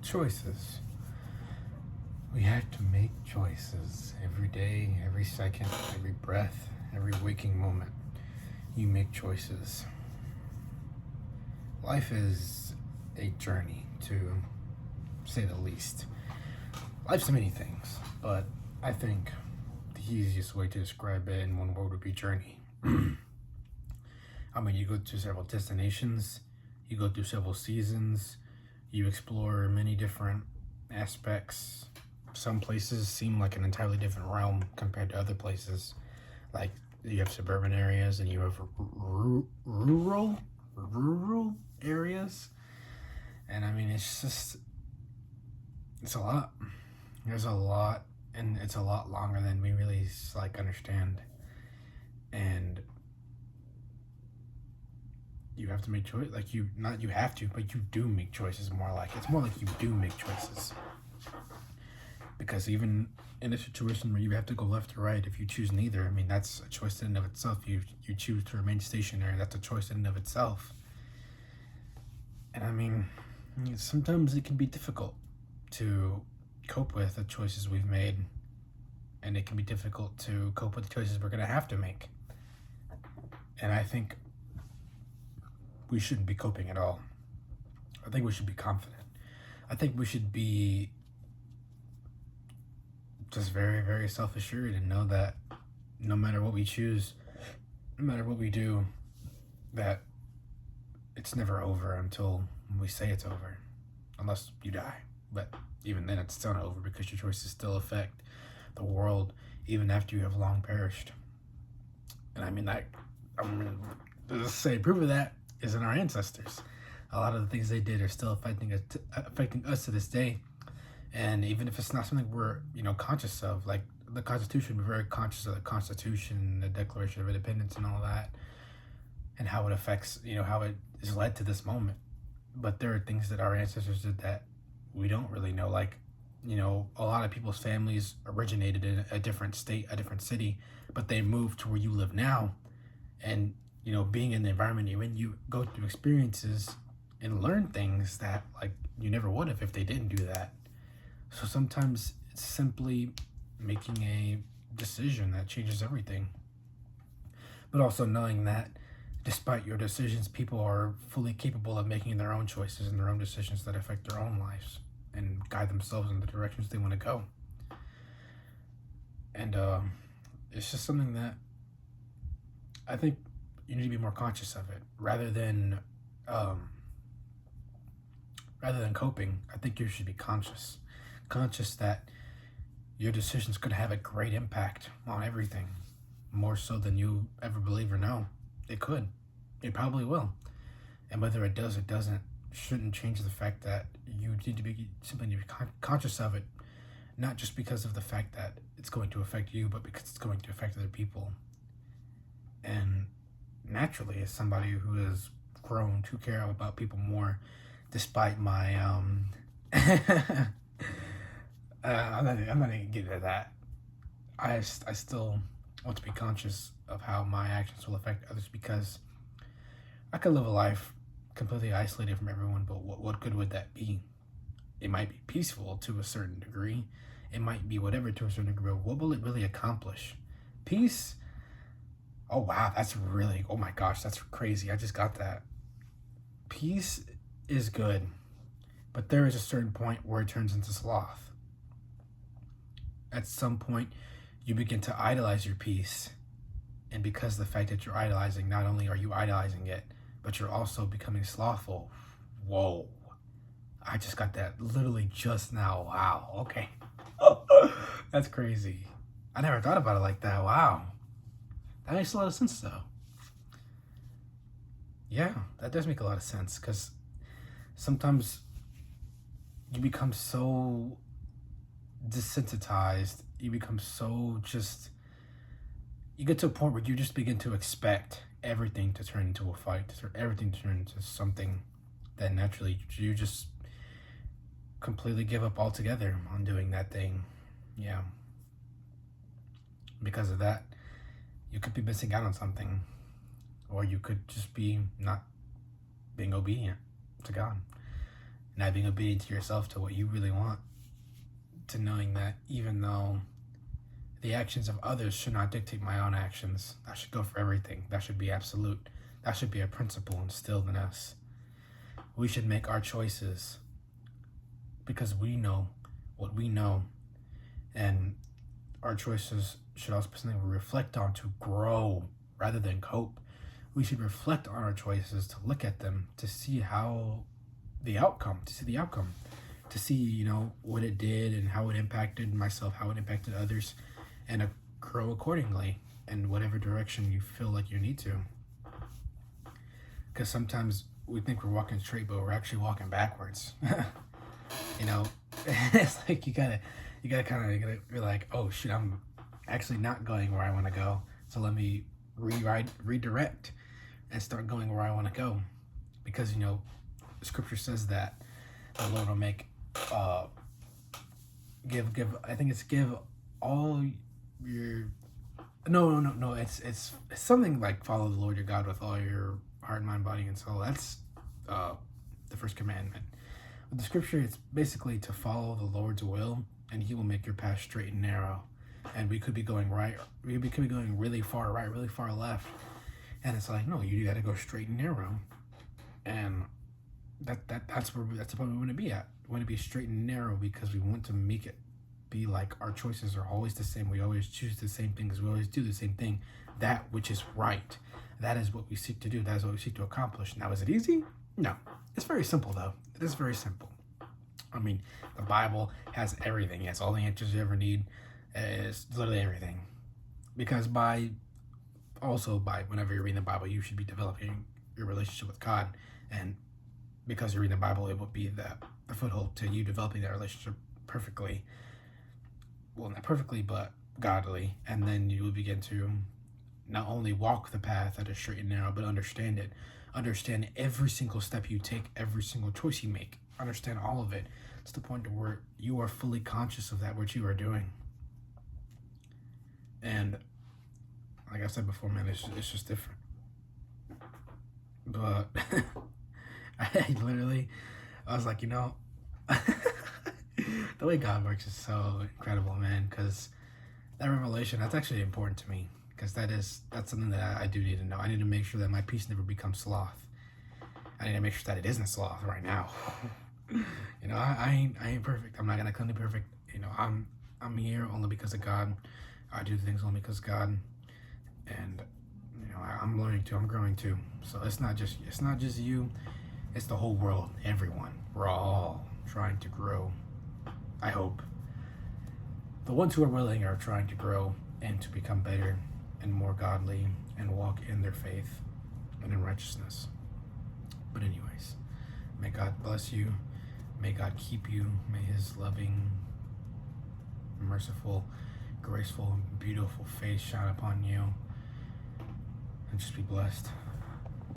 Choices. We have to make choices every day, every second, every breath, every waking moment. You make choices. Life is a journey, to say the least. Life's many things, but I think the easiest way to describe it in one word would be journey. You go to several destinations, you go through several seasons, you explore many different aspects. Some places seem like an entirely different realm compared to other places. Like you have suburban areas and you have rural areas. And it's a lot. There's a lot, and it's a lot longer than we really understand. And you have to make choice. You have to, but you do make choices. It's more like you do make choices. Because even in a situation where you have to go left or right, if you choose neither, that's a choice in and of itself. You choose to remain stationary. That's a choice in and of itself. And sometimes it can be difficult to cope with the choices we've made, and it can be difficult to cope with the choices we're going to have to make. And I think we shouldn't be coping at all. I think we should be confident. I think we should be just very, very self-assured and know that no matter what we choose, no matter what we do, that it's never over until we say it's over, unless you die. But even then, it's still not over, because your choices still affect the world even after you have long perished. And to say proof of that is in our ancestors. A lot of the things they did are still affecting us to this day. And even if it's not something we're conscious of, like the Constitution, we're very conscious of the Constitution, the Declaration of Independence, and all that, and how it affects how it is led to this moment. But there are things that our ancestors did that we don't really know. A lot of people's families originated in a different state, a different city, but they moved to where you live now. And being in the environment you're in, you go through experiences and learn things that you never would have if they didn't do that. So sometimes it's simply making a decision that changes everything. But also knowing that despite your decisions, people are fully capable of making their own choices and their own decisions that affect their own lives and guide themselves in the directions they want to go. And it's just something that I think you need to be more conscious of it, rather than coping. I think you should be conscious that your decisions could have a great impact on everything, more so than you ever believe or know. It could. It probably will. And whether it does or doesn't shouldn't change the fact that you need to be conscious of it, not just because of the fact that it's going to affect you, but because it's going to affect other people. And naturally, as somebody who has grown to care about people more, despite my I'm not gonna get into that. I still want to be conscious of how my actions will affect others, because I could live a life completely isolated from everyone, but what good would that be? It might be peaceful to a certain degree. It might be whatever to a certain degree. What will it really accomplish? Peace? Oh wow, oh my gosh, that's crazy. I just got that. Peace is good, but there is a certain point where it turns into sloth. At some point, you begin to idolize your peace. And because of the fact that you're idolizing, not only are you idolizing it, but you're also becoming slothful. Whoa. I just got that literally just now. Wow. Okay. That's crazy. I never thought about it like that. Wow. That makes a lot of sense, though. Yeah, that does make a lot of sense, because sometimes you become so desensitized, you become so you get to a point where you just begin to expect everything to turn into a fight, everything to turn into something that naturally you just completely give up altogether on doing that thing. Yeah. Because of that, you could be missing out on something, or you could just be not being obedient to God. not being obedient to yourself, to what you really want, to knowing that even though the actions of others should not dictate my own actions, that should go for everything. That should be absolute. That should be a principle instilled in us. We should make our choices because we know what we know, and our choices should also be something we reflect on to grow rather than cope. We should reflect on our choices, to look at them, to see the outcome, to see, what it did and how it impacted myself, how it impacted others, and grow accordingly in whatever direction you feel like you need to. Because sometimes we think we're walking straight, but we're actually walking backwards. It's like you gotta be like, oh shit, I'm actually not going where I want to go. So let me redirect and start going where I want to go. Because Scripture says that the Lord will make give. I think it's give all your. No. It's something like follow the Lord your God with all your heart, mind, body, and soul. That's the first commandment. With the Scripture, it's basically to follow the Lord's will, and He will make your path straight and narrow. And we could be going right, we could be going really far right, really far left, and it's like, no, you got to go straight and narrow. And that's the point we want to be at. We want to be straight and narrow because we want to make it be like our choices are always the same. We always choose the same things. We always do the same thing, that which is right. That is what we seek to do. That is what we seek to accomplish. Now, is it easy? No. It's very simple, though. It is very simple. I mean, the Bible has everything. It has all the answers you ever need. It's literally everything. Because by whenever you're reading the Bible, you should be developing your relationship with God. And because you're reading the Bible, it will be the foothold to you developing that relationship perfectly. Well, not perfectly, but godly. And then you will begin to not only walk the path that is straight and narrow, but understand it. Understand every single step you take, every single choice you make. Understand all of it. It's the point to where you are fully conscious of that, what you are doing. And like I said before, man, it's just different. But I was like, the way God works is so incredible, man, because that revelation, that's actually important to me, because that's something that I do need to know. I need to make sure that my peace never becomes sloth. I need to make sure that it isn't sloth right now. I ain't perfect. I'm not gonna claim to be perfect. I'm here only because of God. I do things only because of God, and I'm learning too. I'm growing too. So it's not just you. It's the whole world. Everyone. We're all trying to grow. I hope. The ones who are willing are trying to grow and to become better and more godly and walk in their faith and in righteousness. But anyways, may God bless you. May God keep you. May His loving, merciful, graceful, and beautiful face shine upon you. And just be blessed.